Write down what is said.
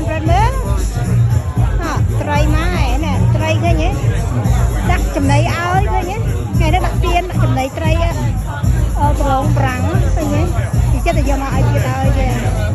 ប្រាន់មើលត្រីម៉ែណែត្រីឃើញទេដាក់ចំណីឲ្យឃើញទេថ្ងៃនេះដាក់ទៀនដាក់ចំណីត្រីប្រឡងប្រាំងឃើញទេគេចិត្តតែយកមកឲ្យទៀតហើយទេ